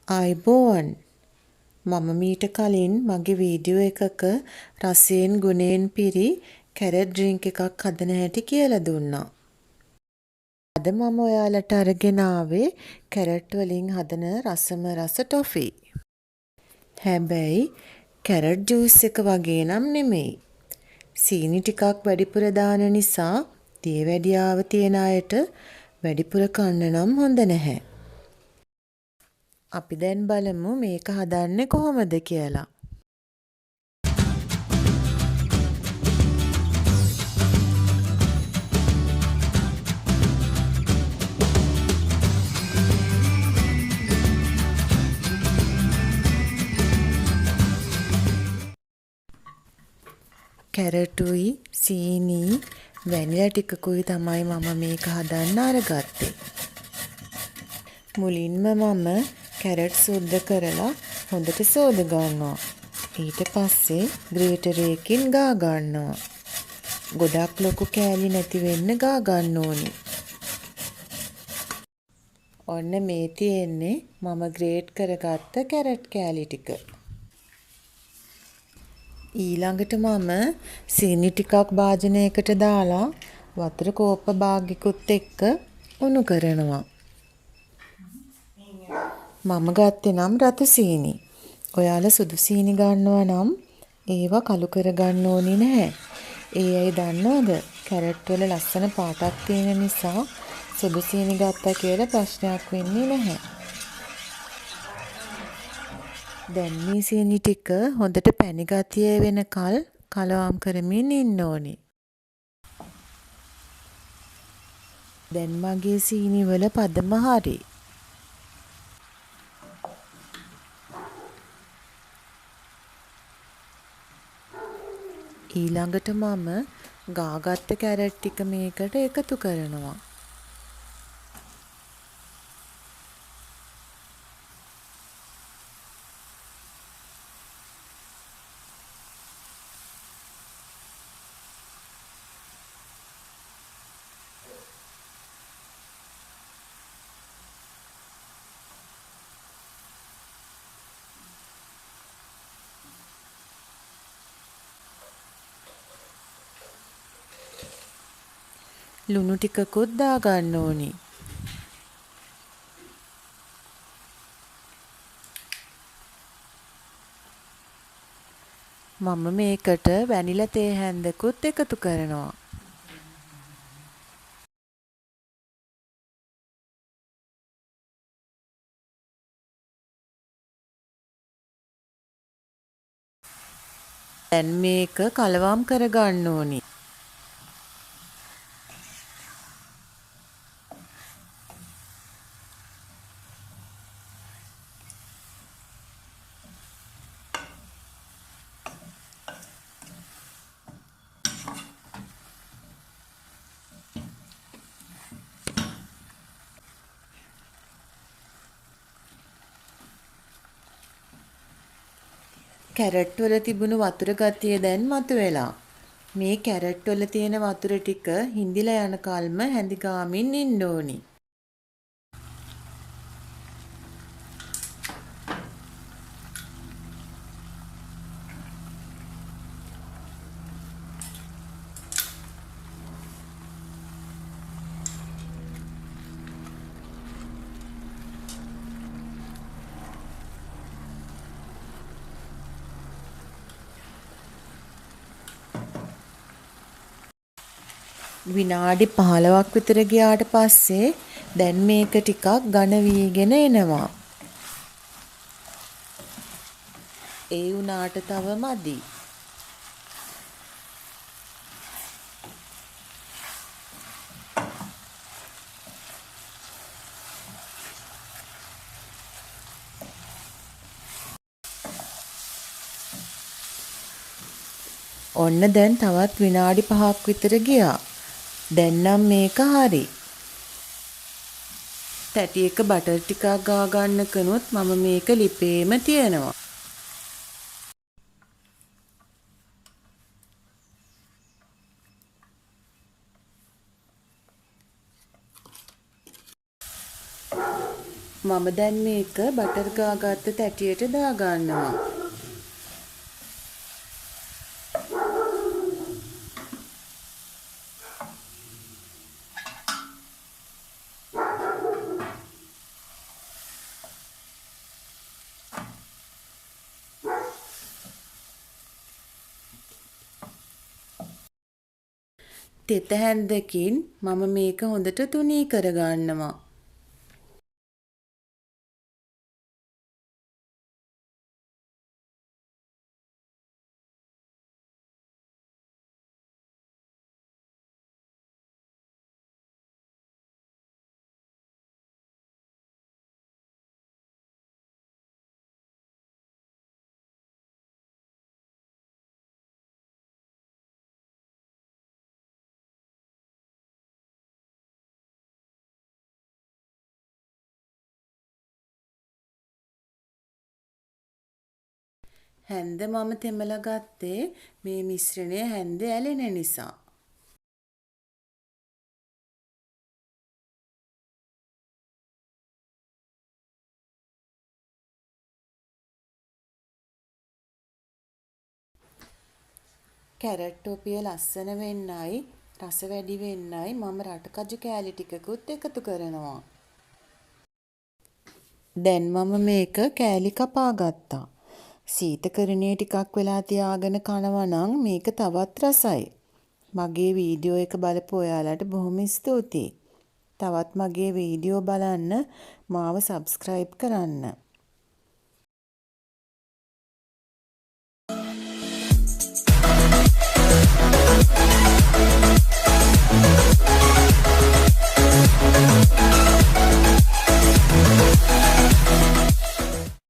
ආයිබෝවන් මම මීට කලින් මගේ වීඩියෝ එකක රසයෙන් ගුණයෙන් පිරි කැරට් ඩ්‍රින්ක් එකක් හදන හැටි කියලා දුන්නා. අද මම ඔයාලට අරගෙන ආවේ කැරට් වලින් හදන රසම රස ටොෆී. හැබැයි කැරට් ජූස් එක වගේ නම් නෙමෙයි. සීනි ටිකක් වැඩිපුර දාන නිසා දියවැඩියාව තියෙන අයට වැඩිපුර කන්න නම් හොඳ නැහැ. අපි දැන් බලමු මේක හදන්නේ කොහොමද කියලා. කැරටුයි සීනි වැනිලා ටිකකුයි තමයි මම මේක හදන්න අරගත්තේ. මුලින්ම මම කැරට් සුද්ධ කරලා හොඳට සෝද ගන්නවා. ඊට පස්සේ ග්‍රේටරයකින් ගා ගන්නවා. ගොඩක් ලොකු කෑලි නැති වෙන්න ගා ගන්න ඕනි. ඔන්න මේ තියෙන්නේ මම ග්‍රේට් කරගත්ත කැරට් කෑලි ටික. ඊළඟට මම සීනි ටිකක් භාජනයකට දාලා වතුර කෝප්ප භාගයකුත් එක්ක උණු කරනවා. මම ගත්තේ නම් රතු සීනි. ඔයාලා සුදු සීනි ගන්නවා නම් ඒවා කළු කරගන්න ඕනේ නැහැ. ඒ අය දන්නවද? කැරට් වල ලස්සන පාටක් තියෙන නිසා සුදු සීනි ගත්තා කියලා ප්‍රශ්නයක් වෙන්නේ නැහැ. දැන් මේ සීනි ටික හොඳට පැණි ගතිය වෙනකල් කලවම් කරමින් ඉන්න ඕනේ. දැන් මගේ සීනි වල පදම හරි. ඊළඟට මම ගාගත්ත කැරට් ටික මේකට එකතු කරනවා. ලුණු ටිකකුත් දා ගන්න ඕනි. මම මේකට වැනිලා තේ හැන්දකුත් එකතු කරනවා. දැන් මේක කලවම් කරගන්න ඕනි. කැරට් වල තිබුණු වතුර ගතිය දැන් මතුවෙලා. මේ කැරට් වල තියෙන වතුර ටික හිඳිලා යන කල්ම හැඳි ගාමින් ඉන්න ඕනි. විනාඩි 15ක් විතර ගියාට පස්සේ දැන් මේක ටිකක් ඝන වීගෙන එනවා. ඒ උනාට තව මදි. ඔන්න දැන් තවත් විනාඩි 5ක් විතර ගියා. දැන් නම් මේක හරි. තැටියක බටර් ටිකක් ගා ගන්න කනොත් මම මේක ලිපේම තියනවා. මම දැන් මේක බටර් ගාගත්ත තැටියට දාගන්නවා. තෙත හැන්දකින් මම මේක හොඳට තුනී කරගන්නවා. හැන්ද මම තෙමලා ගත්තේ මේ මිශ්‍රණය හැන්ද ඇලෙන නිසා. කැරට් ටොපිය ලස්සන වෙන්නයි රස වැඩි වෙන්නයි මම රටකජු කෑලි ටිකකුත් එකතු කරනවා. දැන් මම මේක කෑලි කපා ගත්තා. සීතකරණයේ ටිකක් වෙලා තියාගෙන කනවා නම් මේක තවත් රසයි. මගේ වීඩියෝ එක බලපු ඔයාලට බොහොම ස්තුතියි. තවත් මගේ වීඩියෝ බලන්න මාව සබ්ස්ක්‍රයිබ් කරන්න.